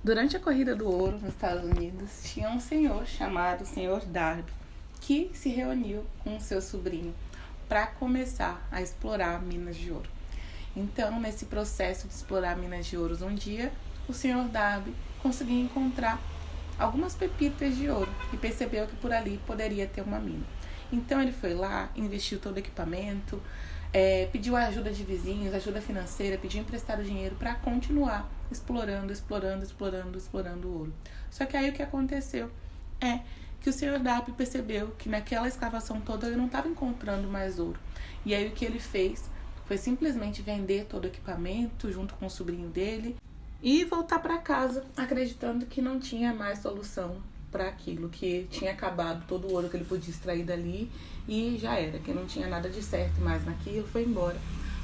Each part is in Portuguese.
Durante a corrida do ouro nos Estados Unidos, tinha um senhor chamado Senhor Darby, que se reuniu com seu sobrinho para começar a explorar minas de ouro. Então, nesse processo de explorar minas de ouro um dia, o Senhor Darby conseguiu encontrar algumas pepitas de ouro e percebeu que por ali poderia ter uma mina. Então ele foi lá, investiu todo o equipamento, pediu ajuda de vizinhos, ajuda financeira, pediu emprestado dinheiro para continuar explorando o ouro. Só que aí o que aconteceu é que o Senhor Darby percebeu que naquela escavação toda ele não estava encontrando mais ouro. E aí o que ele fez foi simplesmente vender todo o equipamento junto com o sobrinho dele e voltar para casa acreditando que não tinha mais solução para aquilo, que tinha acabado todo o ouro que ele podia extrair dali e já era, que não tinha nada de certo mais naquilo, foi embora.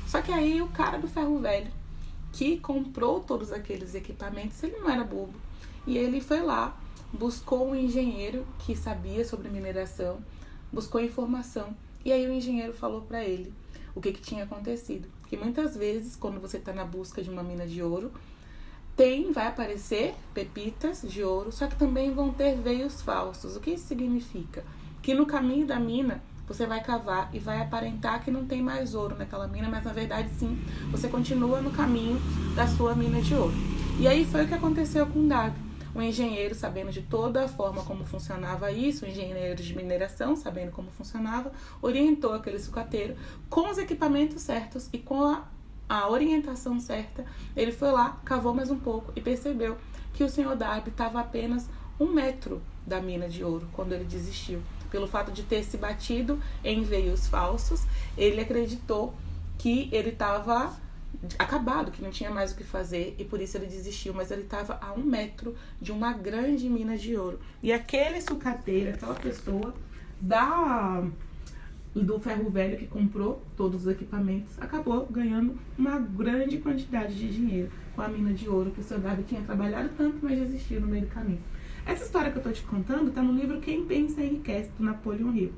Só que aí o cara do ferro velho, que comprou todos aqueles equipamentos, ele não era bobo. E ele foi lá, buscou um engenheiro que sabia sobre mineração, buscou informação. E aí o engenheiro falou para ele o que tinha acontecido. Que muitas vezes, quando você está na busca de uma mina de ouro, vai aparecer pepitas de ouro, só que também vão ter veios falsos. O que isso significa? Que no caminho da mina, você vai cavar e vai aparentar que não tem mais ouro naquela mina, mas na verdade sim, você continua no caminho da sua mina de ouro. E aí foi o que aconteceu com o Darby. O engenheiro, sabendo de toda a forma como funcionava isso, o engenheiro de mineração, sabendo como funcionava, orientou aquele sucateiro com os equipamentos certos e com a orientação certa. Ele foi lá, cavou mais um pouco e percebeu que o Senhor Darby estava apenas 1 metro da mina de ouro quando ele desistiu. Pelo fato de ter se batido em veios falsos, ele acreditou que ele estava acabado, que não tinha mais o que fazer e por isso ele desistiu, mas ele estava a 1 metro de uma grande mina de ouro. E aquele sucateiro, aquela pessoa do ferro velho que comprou todos os equipamentos, acabou ganhando uma grande quantidade de dinheiro com a mina de ouro que o seu Darby tinha trabalhado tanto, mas desistiu no meio do caminho. Essa história que eu tô te contando tá no livro Quem Pensa Enriquece, do Napoleon Hill.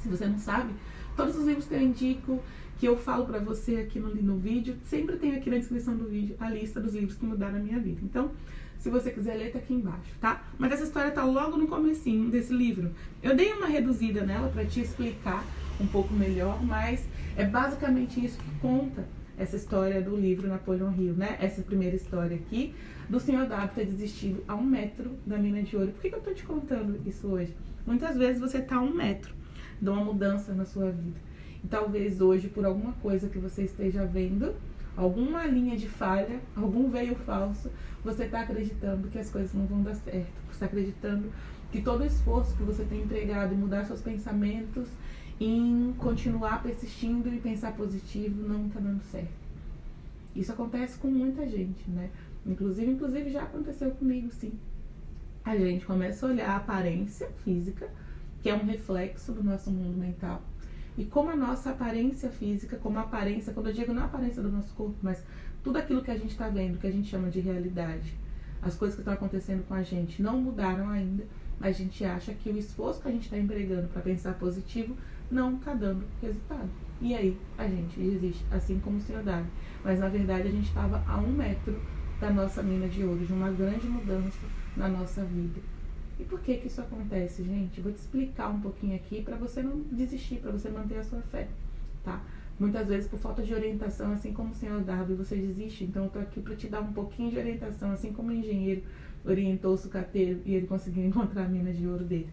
Se você não sabe, todos os livros que eu indico, que eu falo pra você aqui no vídeo, sempre tem aqui na descrição do vídeo a lista dos livros que mudaram a minha vida. Então, se você quiser ler, tá aqui embaixo, tá? Mas essa história tá logo no comecinho desse livro. Eu dei uma reduzida nela pra te explicar um pouco melhor, mas é basicamente isso que conta essa história do livro Napoleon Hill, né? Essa primeira história aqui, do Senhor Darby ter desistido a 1 metro da mina de ouro. Por que eu tô te contando isso hoje? Muitas vezes você tá a 1 metro de uma mudança na sua vida. E talvez hoje, por alguma coisa que você esteja vendo, alguma linha de falha, algum veio falso, você está acreditando que as coisas não vão dar certo. Você está acreditando que todo o esforço que você tem empregado em mudar seus pensamentos, em continuar persistindo e pensar positivo, não está dando certo. Isso acontece com muita gente, né? Inclusive já aconteceu comigo, sim. A gente começa a olhar a aparência física, que é um reflexo do nosso mundo mental. E como a nossa aparência física, como a aparência, quando eu digo não a aparência do nosso corpo, mas tudo aquilo que a gente está vendo, que a gente chama de realidade, as coisas que estão acontecendo com a gente não mudaram ainda, a gente acha que o esforço que a gente está empregando para pensar positivo não está dando resultado. E aí a gente desiste, assim como o Senhor Darby. Mas na verdade a gente estava a 1 metro da nossa mina de ouro, de uma grande mudança na nossa vida. E por que isso acontece, gente? Vou te explicar um pouquinho aqui para você não desistir, para você manter a sua fé, tá? Muitas vezes por falta de orientação, assim como o Senhor Darby, você desiste. Então eu tô aqui para te dar um pouquinho de orientação, assim como o engenheiro orientou o sucateiro e ele conseguiu encontrar a mina de ouro dele.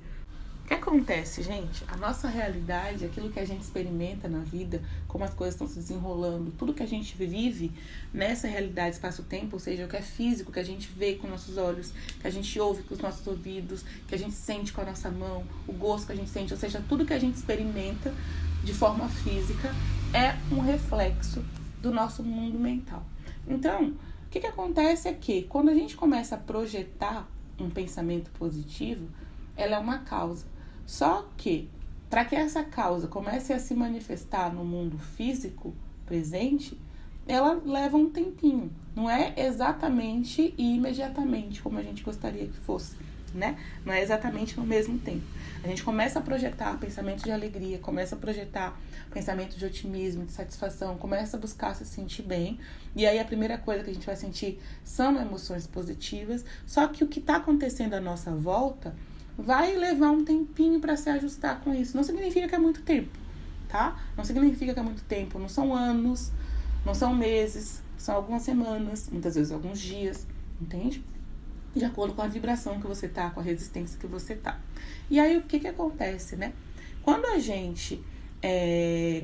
O que acontece, gente? A nossa realidade, aquilo que a gente experimenta na vida, como as coisas estão se desenrolando, tudo que a gente vive nessa realidade espaço-tempo, ou seja, o que é físico, que a gente vê com nossos olhos, que a gente ouve com os nossos ouvidos, que a gente sente com a nossa mão, o gosto que a gente sente, ou seja, tudo que a gente experimenta de forma física é um reflexo do nosso mundo mental. Então, o que acontece é que quando a gente começa a projetar um pensamento positivo, ela é uma causa. Só que, para que essa causa comece a se manifestar no mundo físico presente, ela leva um tempinho. Não é exatamente e imediatamente como a gente gostaria que fosse. né? Não é exatamente no mesmo tempo. A gente começa a projetar pensamentos de alegria, começa a projetar pensamentos de otimismo, de satisfação, começa a buscar se sentir bem. E aí a primeira coisa que a gente vai sentir são emoções positivas. Só que o que está acontecendo à nossa volta vai levar um tempinho para se ajustar com isso. Não significa que é muito tempo, tá? Não significa que é muito tempo. Não são anos, não são meses, são algumas semanas, muitas vezes alguns dias, entende? De acordo com a vibração que você tá, com a resistência que você tá. E aí o que acontece, né? Quando a gente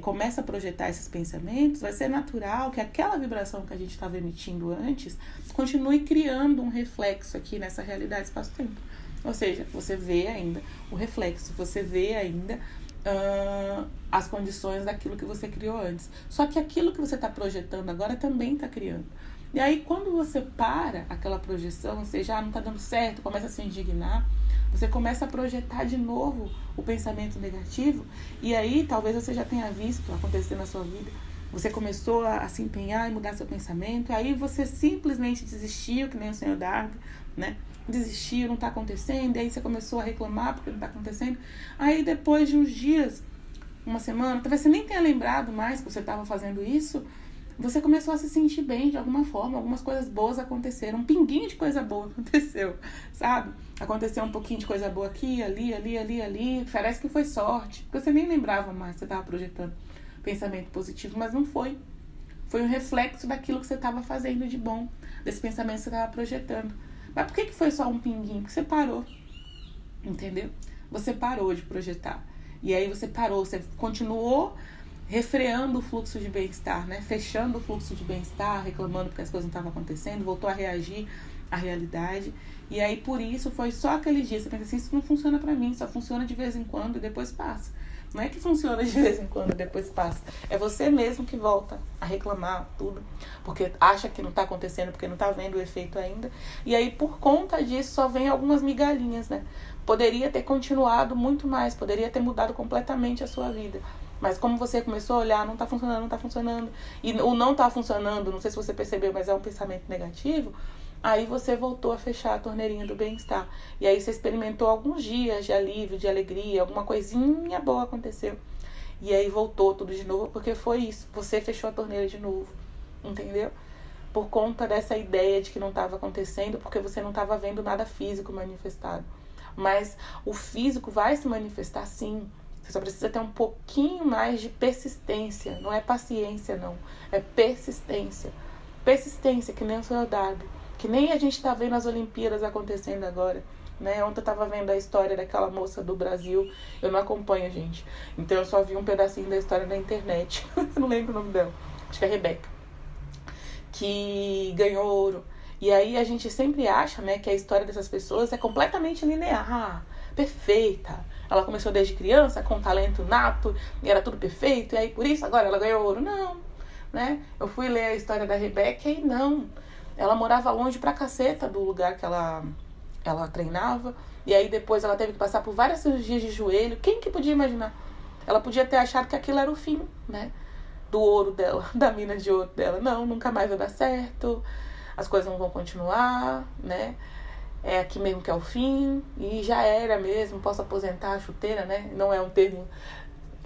começa a projetar esses pensamentos, vai ser natural que aquela vibração que a gente estava emitindo antes continue criando um reflexo aqui nessa realidade espaço-tempo. Ou seja, você vê ainda o reflexo, você vê ainda as condições daquilo que você criou antes. Só que aquilo que você está projetando agora também está criando. E aí, quando você para aquela projeção, ou seja, não está dando certo, começa a se indignar, você começa a projetar de novo o pensamento negativo, e aí talvez você já tenha visto acontecer na sua vida. Você começou a se empenhar em mudar seu pensamento, e aí você simplesmente desistiu, que nem o senhor Darby, né? Desistiu, não está acontecendo, e aí você começou a reclamar porque não está acontecendo. Aí depois de uns dias, uma semana, talvez você nem tenha lembrado mais que você estava fazendo isso, você começou a se sentir bem de alguma forma, algumas coisas boas aconteceram, um pinguinho de coisa boa aconteceu, sabe? Aconteceu um pouquinho de coisa boa aqui, ali, parece que foi sorte, porque você nem lembrava mais, você estava projetando pensamento positivo, mas não foi. Foi um reflexo daquilo que você estava fazendo de bom, desse pensamento que você estava projetando. Mas por que foi só um pinguinho? Porque você parou, entendeu? Você parou de projetar. E aí você parou, você continuou refreando o fluxo de bem-estar, né? Fechando o fluxo de bem-estar, reclamando porque as coisas não estavam acontecendo, voltou a reagir à realidade. E aí, por isso, foi só aquele dia. Você pensa assim, isso não funciona pra mim, só funciona de vez em quando e depois passa. Não é que funciona de vez em quando e depois passa. É você mesmo que volta a reclamar tudo, porque acha que não tá acontecendo, porque não tá vendo o efeito ainda. E aí, por conta disso, só vem algumas migalhinhas, né? Poderia ter continuado muito mais, poderia ter mudado completamente a sua vida. Mas como você começou a olhar, não tá funcionando. E o não tá funcionando, não sei se você percebeu, mas é um pensamento negativo. Aí você voltou a fechar a torneirinha do bem-estar. E aí você experimentou alguns dias de alívio, de alegria, alguma coisinha boa aconteceu. E aí voltou tudo de novo, porque foi isso. Você fechou a torneira de novo, entendeu? Por conta dessa ideia de que não estava acontecendo, porque você não estava vendo nada físico manifestado. Mas o físico vai se manifestar sim. Você só precisa ter um pouquinho mais de persistência. Não é paciência, não. É persistência. Persistência, que nem o senhor Darby. Que nem a gente tá vendo as Olimpíadas acontecendo agora, né? Ontem eu tava vendo a história daquela moça do Brasil. Eu não acompanho, gente. Então eu só vi um pedacinho da história na internet. Eu não lembro o nome dela. Acho que é Rebeca. Que ganhou ouro. E aí a gente sempre acha, né, que a história dessas pessoas é completamente linear, perfeita. Ela começou desde criança com talento nato e era tudo perfeito. E aí por isso agora ela ganhou ouro. Não, né? Eu fui ler a história da Rebeca e não. Ela morava longe pra caceta do lugar que ela treinava. E aí depois ela teve que passar por várias cirurgias de joelho. Quem que podia imaginar? Ela podia ter achado que aquilo era o fim, né? Do ouro dela, da mina de ouro dela. Não, nunca mais vai dar certo. As coisas não vão continuar, né? É aqui mesmo que é o fim. E já era mesmo. Posso aposentar a chuteira, né? Não é um termo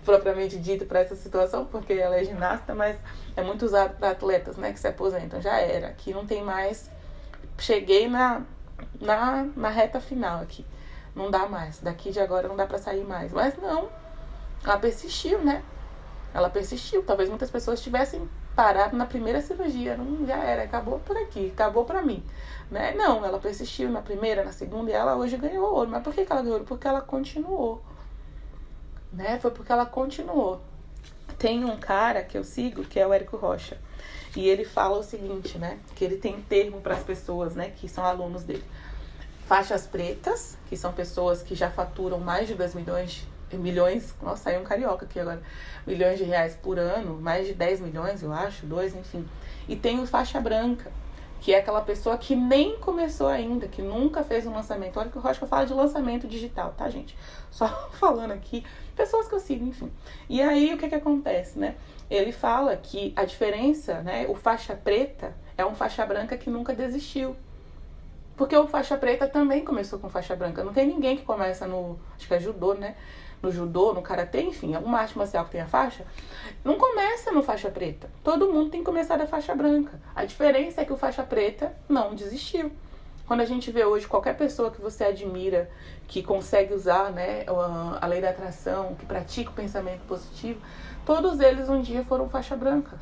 propriamente dito para essa situação, porque ela é ginasta, mas é muito usado para atletas, né, que se aposentam. Já era, aqui não tem mais. Cheguei na reta final aqui, não dá mais, daqui de agora não dá para sair mais. Mas não, ela persistiu, né? Ela persistiu. Talvez muitas pessoas tivessem parado na primeira cirurgia, não, já era, acabou por aqui, acabou para mim, né? Não, ela persistiu na primeira, na segunda, e ela hoje ganhou ouro. Mas por que ela ganhou ouro? Porque ela continuou, né? Foi porque ela continuou. Tem um cara que eu sigo, que é o Érico Rocha, e ele fala o seguinte, né? Que ele tem termo para as pessoas, né, que são alunos dele. Faixas pretas, que são pessoas que já faturam mais de 2 milhões, nossa, saiu um carioca aqui agora, milhões de reais por ano, mais de 10 milhões, eu acho, 2, enfim. E tem o faixa branca, que é aquela pessoa que nem começou ainda, que nunca fez um lançamento. Olha que eu acho que eu falo de lançamento digital, tá, gente? Só falando aqui, pessoas que eu sigo, enfim. E aí, o que acontece, né? Ele fala que a diferença, né, o faixa preta é um faixa branca que nunca desistiu. Porque o faixa preta também começou com faixa branca. Não tem ninguém que começa no, acho que é judô, né? No judô, no karatê, enfim, alguma arte marcial que tenha faixa, não começa no faixa preta. Todo mundo tem que começar da faixa branca. A diferença é que o faixa preta não desistiu. Quando a gente vê hoje qualquer pessoa que você admira, que consegue usar, né, a lei da atração, que pratica o pensamento positivo, todos eles um dia foram faixa branca.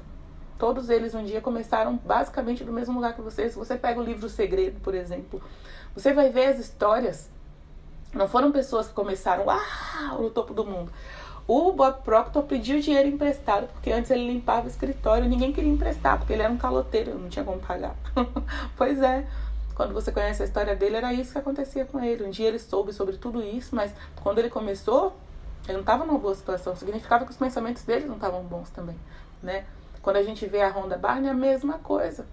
Todos eles um dia começaram basicamente do mesmo lugar que você. Se você pega o livro O Segredo, por exemplo, você vai ver as histórias. Não foram pessoas que começaram no topo do mundo. O Bob Proctor pediu dinheiro emprestado, porque antes ele limpava o escritório e ninguém queria emprestar, porque ele era um caloteiro, não tinha como pagar. Pois é, quando você conhece a história dele, era isso que acontecia com ele. Um dia ele soube sobre tudo isso, mas quando ele começou, ele não estava numa boa situação. Significava que os pensamentos dele não estavam bons também, né? Quando a gente vê a Rhonda Byrne, a mesma coisa.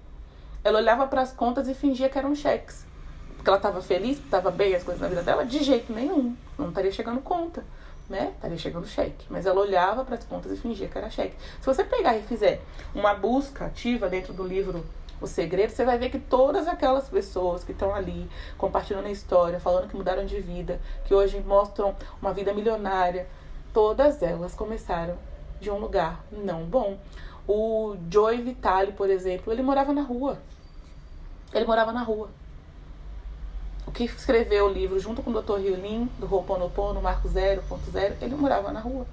Ela olhava para as contas e fingia que eram cheques. Porque ela estava feliz, estava bem as coisas na vida dela? De jeito nenhum. Não estaria chegando conta, né? Estaria chegando cheque. Mas ela olhava para as contas e fingia que era cheque. Se você pegar e fizer uma busca ativa dentro do livro O Segredo, você vai ver que todas aquelas pessoas que estão ali compartilhando a história, falando que mudaram de vida, que hoje mostram uma vida milionária, todas elas começaram de um lugar não bom. O Joey Vitale, por exemplo, ele morava na rua. Ele morava na rua. O que escreveu o livro junto com o Dr. Hugh Lin, do Ho'oponopono, Marco 0.0, ele morava na rua.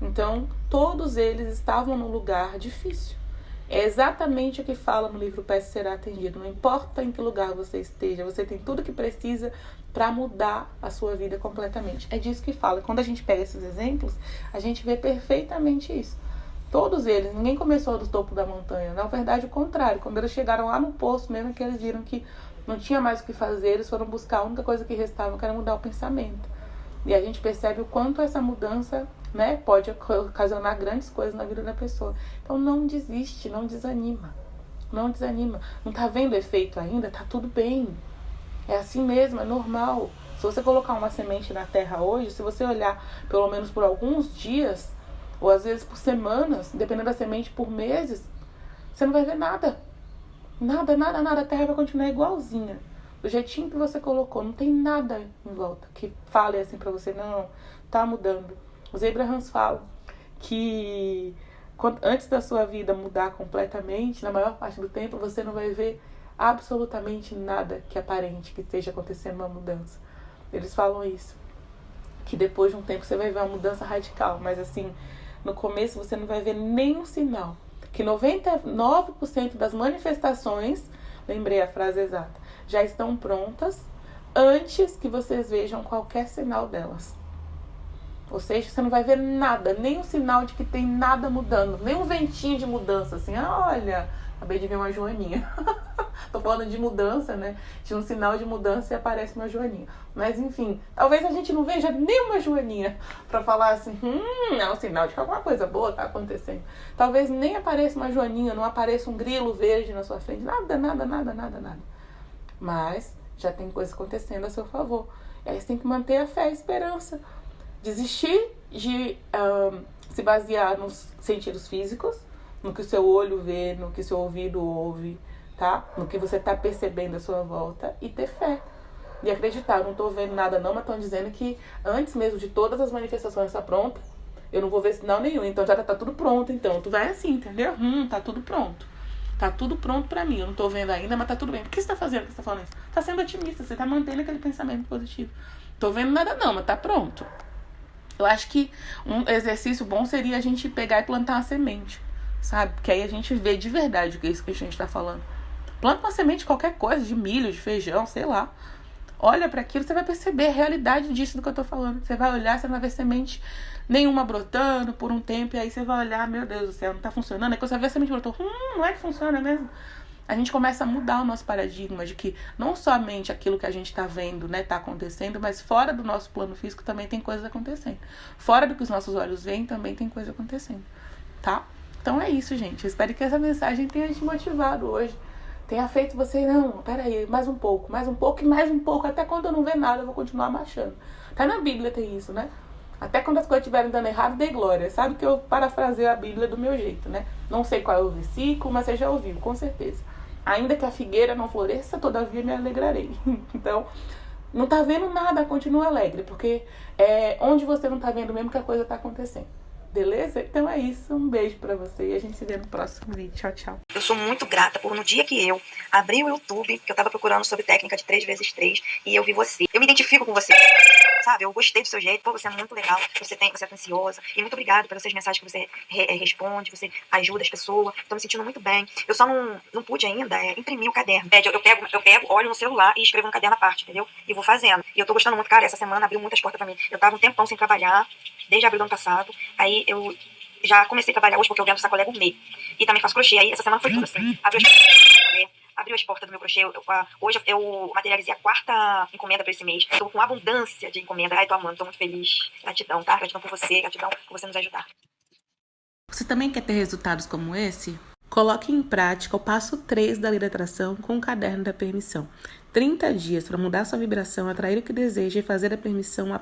Então, todos eles estavam num lugar difícil. É exatamente o que fala no livro Peça Será Atendido. Não importa em que lugar você esteja, você tem tudo que precisa para mudar a sua vida completamente. É disso que fala. Quando a gente pega esses exemplos, a gente vê perfeitamente isso. Todos eles, ninguém começou do topo da montanha. Na verdade, o contrário. Quando eles chegaram lá no poço, mesmo que eles viram que não tinha mais o que fazer, eles foram buscar a única coisa que restava, que era mudar o pensamento. E a gente percebe o quanto essa mudança, né, pode ocasionar grandes coisas na vida da pessoa. Então não desiste, não desanima. Não desanima. Não tá vendo efeito ainda? Tá tudo bem. É assim mesmo, é normal. Se você colocar uma semente na terra hoje, se você olhar pelo menos por alguns dias, ou às vezes por semanas, dependendo da semente, por meses, você não vai ver nada. Nada, nada, nada. A terra vai continuar igualzinha. Do jeitinho que você colocou. Não tem nada em volta que fale assim pra você, não, tá mudando. Os Abrahams falam que antes da sua vida mudar completamente, na maior parte do tempo, você não vai ver absolutamente nada que aparente que esteja acontecendo uma mudança. Eles falam isso. Que depois de um tempo você vai ver uma mudança radical. Mas assim, no começo você não vai ver nenhum sinal. Que 99% das manifestações, lembrei a frase exata, já estão prontas antes que vocês vejam qualquer sinal delas. Ou seja, você não vai ver nada, nem um sinal de que tem nada mudando, nem um ventinho de mudança, assim, olha, acabei de ver uma joaninha. Tô falando de mudança, né? Tinha um sinal de mudança e aparece uma joaninha. Mas enfim, talvez a gente não veja nenhuma joaninha pra falar assim, é um sinal de que alguma coisa boa tá acontecendo. Talvez nem apareça uma joaninha, não apareça um grilo verde na sua frente, nada, nada, nada, nada, nada. Mas já tem coisa acontecendo a seu favor. E aí você tem que manter a fé e a esperança. Desistir de se basear nos sentidos físicos, no que o seu olho vê, no que o seu ouvido ouve, tá? No que você tá percebendo à sua volta, e ter fé. E acreditar, eu não tô vendo nada não, mas estão dizendo que antes mesmo de todas as manifestações estar pronta, eu não vou ver sinal nenhum, então já tá tudo pronto, então tu vai assim, entendeu? Tá tudo pronto. Tá tudo pronto pra mim, eu não tô vendo ainda, mas tá tudo bem. Por que você tá fazendo? Por que você tá falando isso? Tá sendo otimista, você tá mantendo aquele pensamento positivo. Tô vendo nada não, mas tá pronto. Eu acho que um exercício bom seria a gente pegar e plantar uma semente, sabe? Porque aí a gente vê de verdade o que é isso que a gente tá falando. Planta uma semente de qualquer coisa, de milho, de feijão, sei lá. Olha para aquilo, você vai perceber a realidade disso do que eu tô falando. Você vai olhar, você não vai ver semente nenhuma brotando por um tempo, e aí você vai olhar, meu Deus do céu, não tá funcionando. Aí quando você vê a semente brotou, não é que funciona mesmo. A gente começa a mudar o nosso paradigma de que não somente aquilo que a gente tá vendo, né, tá acontecendo, mas fora do nosso plano físico também tem coisas acontecendo. Fora do que os nossos olhos veem, também tem coisa acontecendo, tá? Então é isso, gente. Eu espero que essa mensagem tenha te motivado hoje. Tenha feito você, não, peraí, mais um pouco, e mais um pouco. Até quando eu não ver nada, eu vou continuar marchando. Até na Bíblia tem isso, né? Até quando as coisas estiverem dando errado, dê glória. Sabe que eu parafraseio a Bíblia do meu jeito, né? Não sei qual é o versículo, mas você já ouviu, com certeza. Ainda que a figueira não floresça, todavia me alegrarei. Então, não tá vendo nada, continua alegre, porque é onde você não tá vendo mesmo que a coisa tá acontecendo. Beleza? Então é isso, um beijo pra você e a gente se vê no próximo vídeo. Tchau, tchau. Eu sou muito grata por no dia que eu abri o YouTube, que eu tava procurando sobre técnica de 3x3, e eu vi você. Eu me identifico com você, sabe? Eu gostei do seu jeito, pô, você é muito legal, você é atenciosa, e muito obrigada pelas suas mensagens que você responde, você ajuda as pessoas, tô me sentindo muito bem. Eu só não pude ainda imprimir o caderno. Eu pego, olho no celular e escrevo no caderno à parte, entendeu? E vou fazendo. E eu tô gostando muito, cara, essa semana abriu muitas portas pra mim. Eu tava um tempão sem trabalhar, desde abril do ano passado, aí eu já comecei a trabalhar hoje porque eu vendo sacolé gourmet. E também faço crochê. Aí essa semana foi tudo assim. Abriu as portas do meu crochê. Hoje eu materializei a 4ª encomenda pra esse mês. Tô com abundância de encomenda. Ai, tô amando, tô muito feliz. Gratidão, tá? Gratidão por você, gratidão por você nos ajudar. Você também quer ter resultados como esse? Coloque em prática o passo 3 da Lei da Atração com o caderno da permissão. 30 dias para mudar sua vibração, atrair o que deseja e fazer a permissão